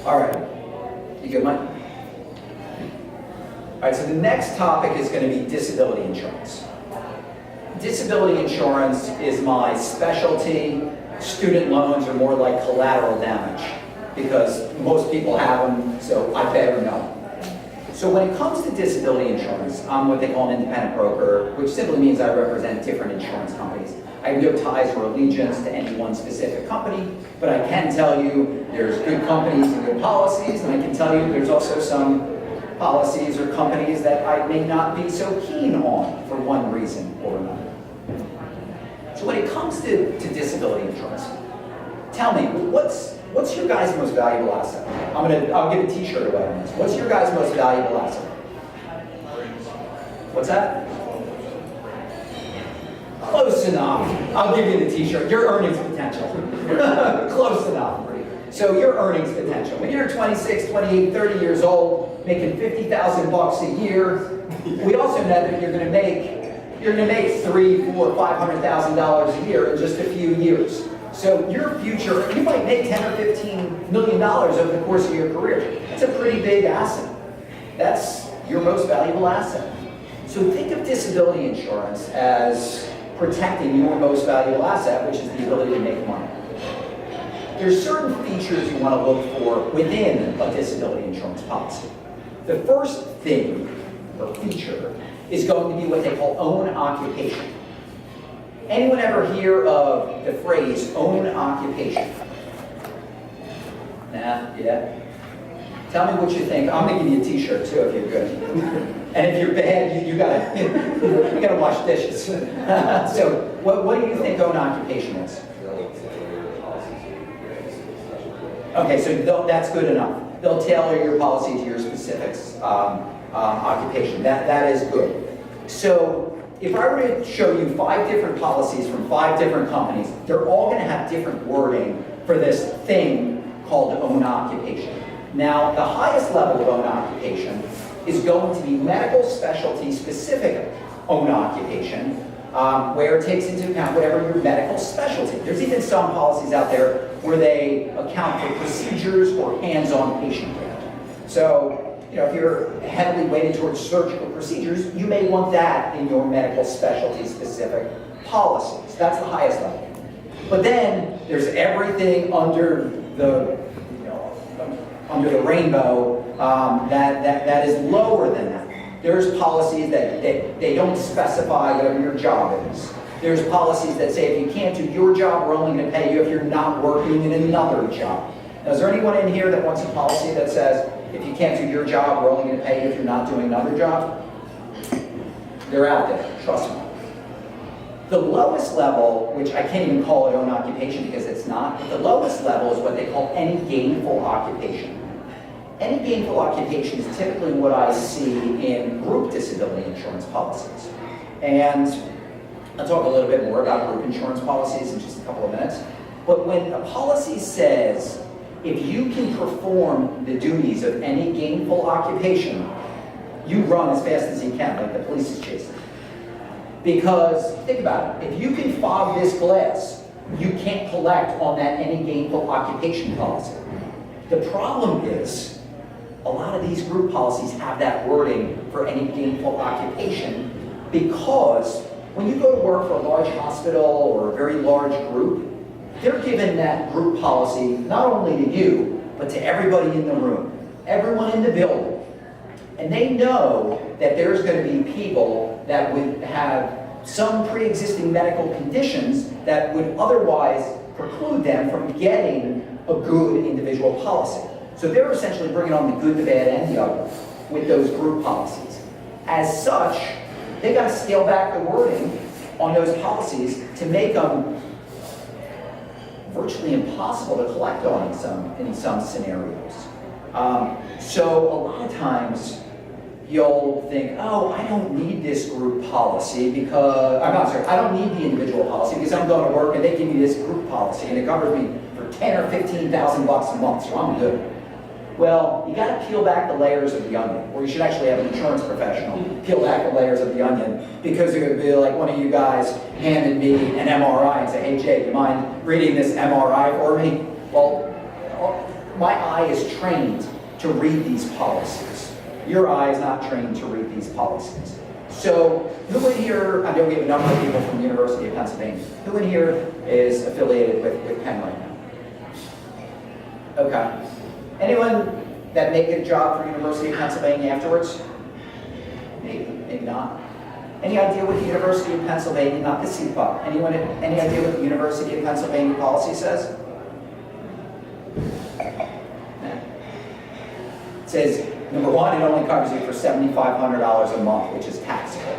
All right. You good, Mike? All right, so the next topic is going to be disability insurance. Disability insurance is my specialty. Student loans are more like collateral damage because most people have them, so I better know. So when it comes to disability insurance, I'm what they call an independent broker, which simply means I represent different insurance companies. I have no ties or allegiance to any one specific company, but I can tell you there's good companies and good policies, and I can tell you there's also some policies or companies that I may not be so keen on for one reason or another. So when it comes to disability insurance, tell me, what's your guys' most valuable asset? I'll give a t-shirt away on this. What's your guys' most valuable asset? What's that? Close enough. I'll give you the t-shirt. Your earnings potential. Close enough. So your earnings potential. When you're 26, 28, 30 years old, making $50,000 a year, we also know that you're going to make $300,000, $400,000, $500,000 a year in just a few years. So your future, you might make $10 or $15 million over the course of your career. That's a pretty big asset. That's your most valuable asset. So think of disability insurance as protecting your most valuable asset, which is the ability to make money. There's certain features you want to look for within a disability insurance policy. The first thing, or feature, is going to be what they call own occupation. Anyone ever hear of the phrase own occupation? Nah, yeah? Tell me what you think. I'm going to give you a t-shirt too if you're good. And if you're bad, you gotta wash dishes. So what do you think own occupation is? Okay, so that's good enough. They'll tailor your policy to your specific occupation. That is good. So if I were to show you 5 different policies from 5 different companies, they're all going to have different wording for this thing called own occupation. Now, the highest level of own occupation is going to be medical specialty specific own occupation, where it takes into account whatever your medical specialty. There's even some policies out there where they account for procedures or hands-on patient care. So, if you're heavily weighted towards surgical procedures, you may want that in your medical specialty specific policies. That's the highest level. But then there's everything under the rainbow that is lower than that. There's policies that they don't specify whatever your job is. There's policies that say if you can't do your job, we're only going to pay you if you're not working in another job. Now, is there anyone in here that wants a policy that says if you can't do your job, we're only going to pay you if you're not doing another job? They're out there, trust me. The lowest level, which I can't even call it own occupation because it's not, but the lowest level is what they call any gainful occupation. Any gainful occupation is typically what I see in group disability insurance policies. And I'll talk a little bit more about group insurance policies in just a couple of minutes. But when a policy says, if you can perform the duties of any gainful occupation, you run as fast as you can, like the police is chasing. Because, think about it, if you can fog this glass, you can't collect on that any gainful occupation policy. The problem is, a lot of these group policies have that wording for any gainful occupation because when you go to work for a large hospital or a very large group, they're given that group policy not only to you, but to everybody in the room, everyone in the building. And they know that there's going to be people that would have some pre-existing medical conditions that would otherwise preclude them from getting a good individual policy. So they're essentially bringing on the good, the bad, and the ugly with those group policies. As such, they got to scale back the wording on those policies to make them virtually impossible to collect on in some scenarios. So a lot of times you'll think, oh, I don't need this group policy because, I don't need the individual policy because I'm going to work and they give me this group policy and it covers me for $10,000 or $15,000 a month, so I'm good. Well, you got to peel back the layers of the onion, or you should actually have an insurance professional peel back the layers of the onion, because it would be like one of you guys handed me an MRI and say, hey Jay, do you mind reading this MRI for me? Well, my eye is trained to read these policies. Your eye is not trained to read these policies. So who in here, I know we have a number of people from the University of Pennsylvania. Who in here is affiliated with Penn right now? Okay. Anyone that make a job for University of Pennsylvania afterwards? Maybe not. Any idea what the University of Pennsylvania, not the CPUP, anyone, any idea what the University of Pennsylvania policy says? It says, number one, it only covers you for $7,500 a month, which is taxable.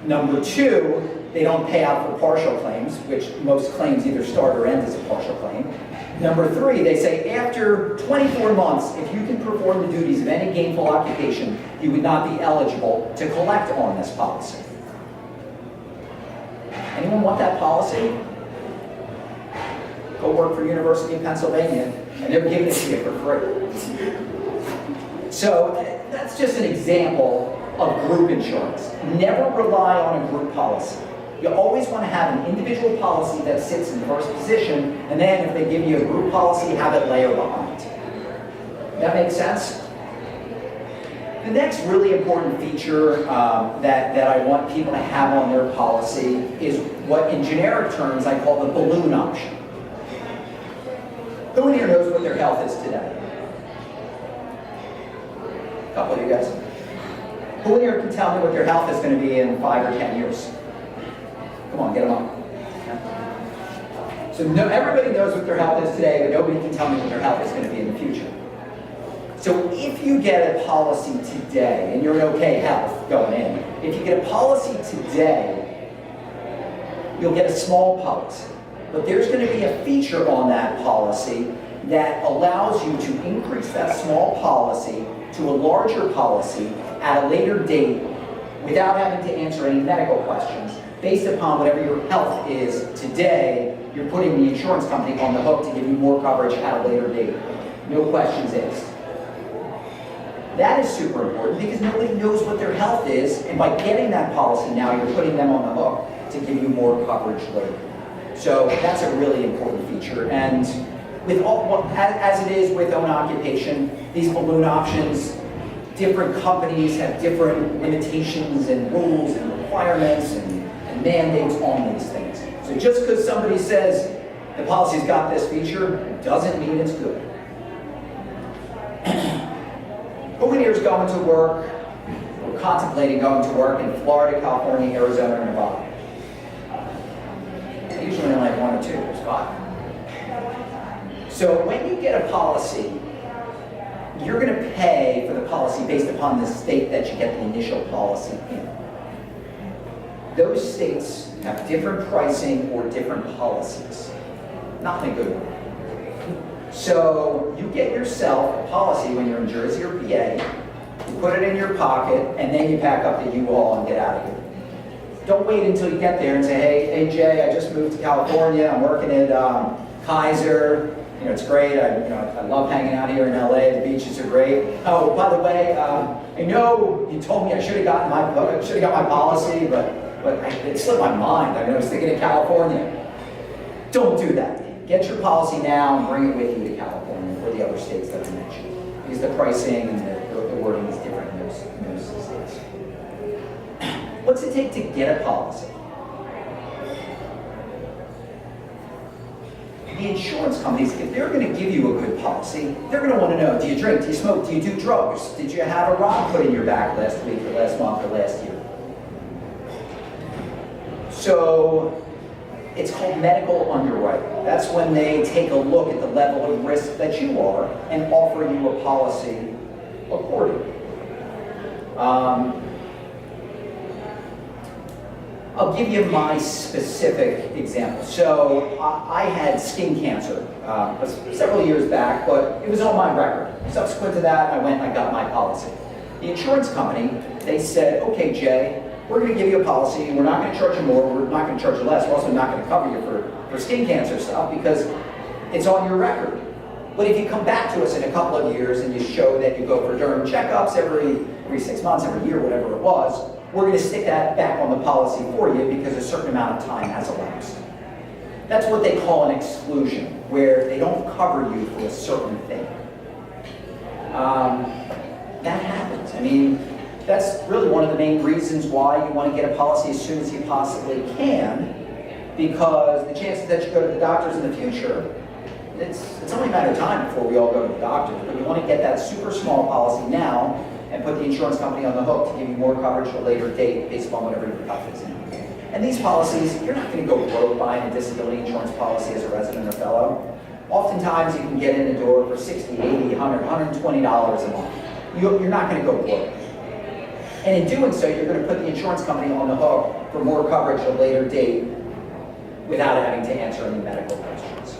Number two, they don't pay out for partial claims, which most claims either start or end as a partial claim. Number three, they say after 24 months, if you can perform the duties of any gainful occupation, you would not be eligible to collect on this policy. Anyone want that policy? Go work for University of Pennsylvania, and they're giving it to you for free. So that's just an example of group insurance. Never rely on a group policy. You always want to have an individual policy that sits in first position, and then if they give you a group policy, have it layer behind. That makes sense? The next really important feature that I want people to have on their policy is what in generic terms I call the balloon option. Who in here knows what their health is today? A couple of you guys. Who in here can tell me what their health is going to be in 5 or 10 years? Come on, get them up. So everybody knows what their health is today, but nobody can tell me what their health is going to be in the future. So if you get a policy today, and you're in okay health going in, if you get a policy today, you'll get a small policy. But there's going to be a feature on that policy that allows you to increase that small policy to a larger policy at a later date without having to answer any medical questions. Based upon whatever your health is today, you're putting the insurance company on the hook to give you more coverage at a later date. No questions asked. That is super important because nobody knows what their health is, and by getting that policy now, you're putting them on the hook to give you more coverage later. So that's a really important feature. And with all, as it is with own occupation, these balloon options, different companies have different limitations and rules and requirements and mandates on these things. So just because somebody says the policy's got this feature, doesn't mean it's good. Who in here is going to work or contemplating going to work in Florida, California, Arizona, or Nevada? Usually only like 1 or 2, there's 5. So when you get a policy, you're going to pay for the policy based upon the state that you get the initial policy in. Those states have different pricing or different policies. Not in a good way. So you get yourself a policy when you're in Jersey or PA, you put it in your pocket, and then you pack up the U-Haul and get out of here. Don't wait until you get there and say, hey Jay, I just moved to California, I'm working at Kaiser, you know, it's great, I love hanging out here in LA, the beaches are great. Oh, by the way, I know you told me I should have got my policy, but it slipped my mind. I was thinking of California. Don't do that. Get your policy now and bring it with you to California or the other states that I mentioned. Because the pricing and the wording is different in those states. What's it take to get a policy? The insurance companies, if they're going to give you a good policy, they're going to want to know, do you drink, do you smoke, do you do drugs? Did you have a rod put in your back last week or last month or last year? So it's called medical underwriting. That's when they take a look at the level of risk that you are and offer you a policy accordingly. I'll give you my specific example. So I had skin cancer several years back, but it was on my record. Subsequent to that, I got my policy. The insurance company, they said, okay, Jay, we're going to give you a policy, and we're not going to charge you more, we're not going to charge you less, we're also not going to cover you for skin cancer stuff because it's on your record. But if you come back to us in a couple of years and you show that you go for derm checkups every 6 months, every year, whatever it was, we're going to stick that back on the policy for you because a certain amount of time has elapsed. That's what they call an exclusion, where they don't cover you for a certain thing. That happens. I mean, that's really one of the main reasons why you want to get a policy as soon as you possibly can, because the chances that you go to the doctors in the future, it's only a matter of time before we all go to the doctors. But you want to get that super small policy now and put the insurance company on the hook to give you more coverage at a later date based upon whatever your cut is in. And these policies, you're not going to go broke buying a disability insurance policy as a resident or fellow. Oftentimes you can get in the door for $60, $80, $100, $120 a month. You're not going to go broke. And in doing so, you're going to put the insurance company on the hook for more coverage at a later date without having to answer any medical questions.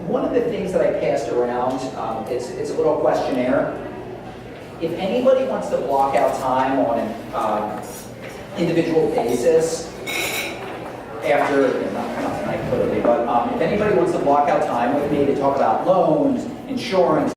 One of the things that I passed around, it's a little questionnaire. If anybody wants to block out time on an individual basis, after, not tonight clearly, but if anybody wants to block out time with me to talk about loans, insurance,